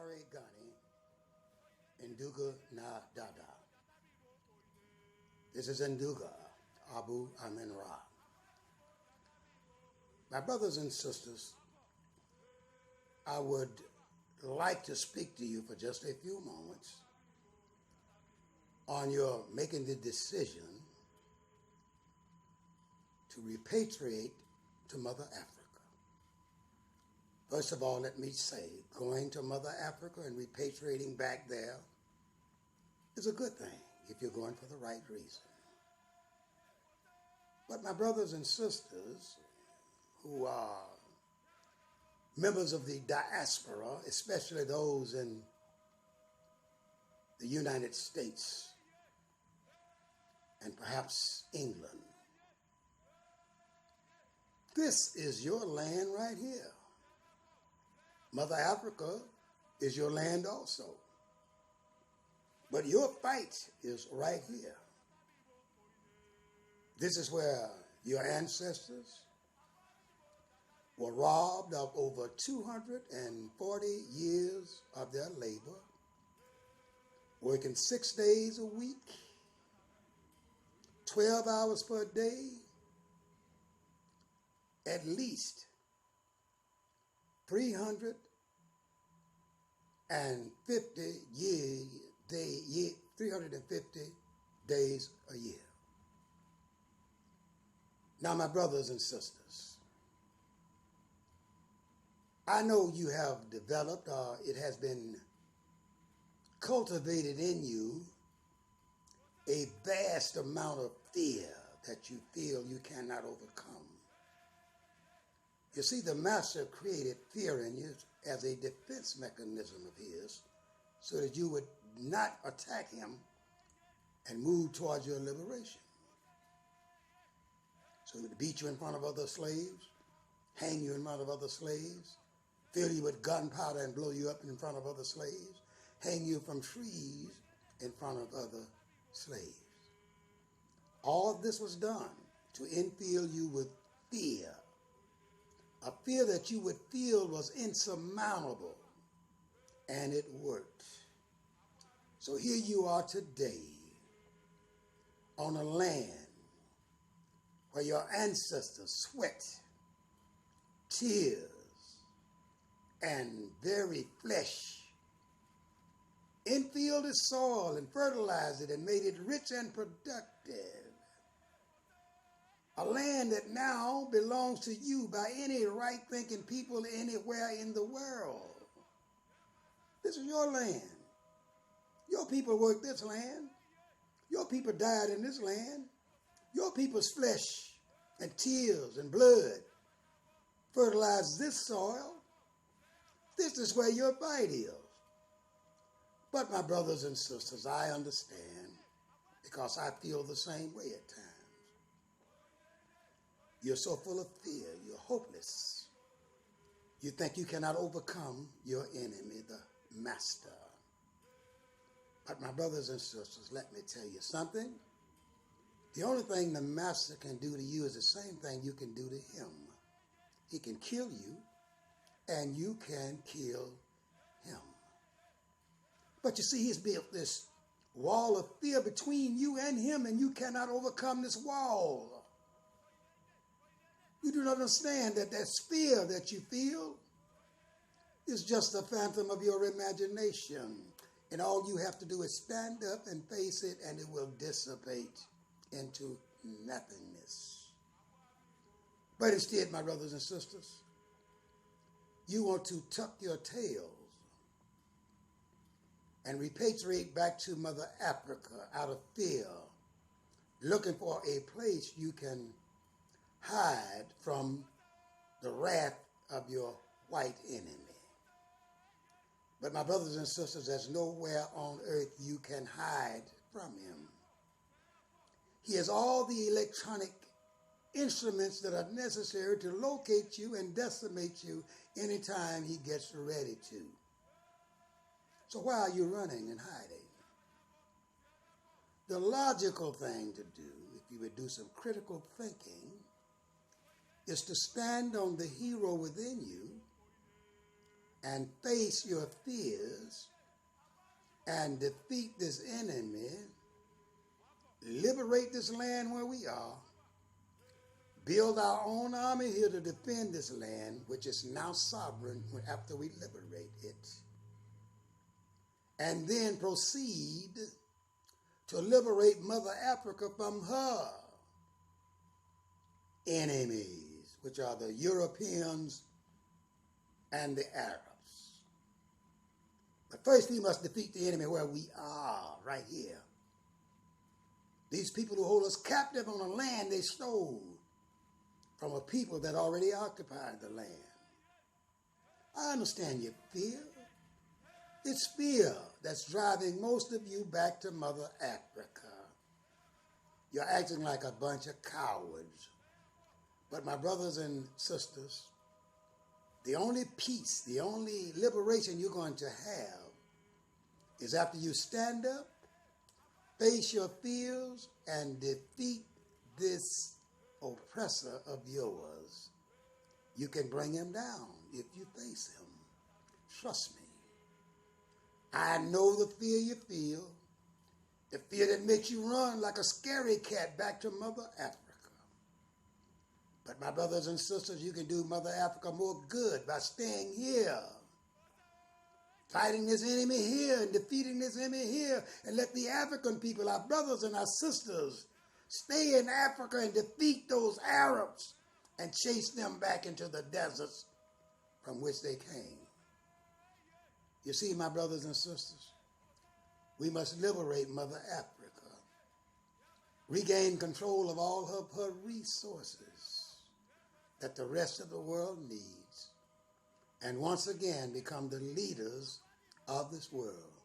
Mare Gani Nduga Na Dada. This is Nduga Abu Amin Ra. My brothers and sisters, I would like to speak to you for just a few moments on your making the decision to repatriate to Mother Africa. First of all, let me say, going to Mother Africa and repatriating back there is a good thing if you're going for the right reason. But my brothers and sisters who are members of the diaspora, especially those in the United States and perhaps England, this is your land right here. Mother Africa is your land also. But your fight is right here. This is where your ancestors were robbed of over 240 years of their labor, working 6 days a week, 12 hours per day, at least 350 days a year. Now, my brothers and sisters, I know you have developed, or it has been cultivated in you, a vast amount of fear that you feel you cannot overcome. You see, the Master created fear in you as a defense mechanism of his so that you would not attack him and move towards your liberation. So he would beat you in front of other slaves, hang you in front of other slaves, fill you with gunpowder and blow you up in front of other slaves, hang you from trees in front of other slaves. All of this was done to infill you with fear, a fear that you would feel was insurmountable, and it worked. So here you are today on a land where your ancestors sweat, tears, and very flesh infilled the soil and fertilized it and made it rich and productive. A land that now belongs to you by any right-thinking people anywhere in the world. This is your land. Your people worked this land. Your people died in this land. Your people's flesh and tears and blood fertilized this soil. This is where your fight is. But my brothers and sisters, I understand because I feel the same way at times. You're so full of fear, you're hopeless. You think you cannot overcome your enemy, the Master. But my brothers and sisters, let me tell you something. The only thing the Master can do to you is the same thing you can do to him. He can kill you, and you can kill him. But you see, he's built this wall of fear between you and him, and you cannot overcome this wall. You do not understand that that fear that you feel is just a phantom of your imagination. And all you have to do is stand up and face it, and it will dissipate into nothingness. But instead, my brothers and sisters, you want to tuck your tails and repatriate back to Mother Africa out of fear, looking for a place you can hide from the wrath of your white enemy. But my brothers and sisters, there's nowhere on earth you can hide from him. He has all the electronic instruments that are necessary to locate you and decimate you anytime he gets ready to. So why are you running and hiding? The logical thing to do, if you would do some critical thinking, is to stand on the hero within you and face your fears and defeat this enemy, liberate this land where we are, build our own army here to defend this land, which is now sovereign after we liberate it, and then proceed to liberate Mother Africa from her enemies, which are the Europeans and the Arabs. But first we must defeat the enemy where we are, right here. These people who hold us captive on the land they stole from a people that already occupied the land. I understand your fear. It's fear that's driving most of you back to Mother Africa. You're acting like a bunch of cowards. But my brothers and sisters, the only peace, the only liberation you're going to have is after you stand up, face your fears, and defeat this oppressor of yours. You can bring him down if you face him. Trust me. I know the fear you feel, the fear that makes you run like a scary cat back to Mother Africa. But my brothers and sisters, you can do Mother Africa more good by staying here, fighting this enemy here and defeating this enemy here, and let the African people, our brothers and our sisters, stay in Africa and defeat those Arabs and chase them back into the deserts from which they came. You see, my brothers and sisters, we must liberate Mother Africa, regain control of all of her resources that the rest of the world needs, and once again become the leaders of this world.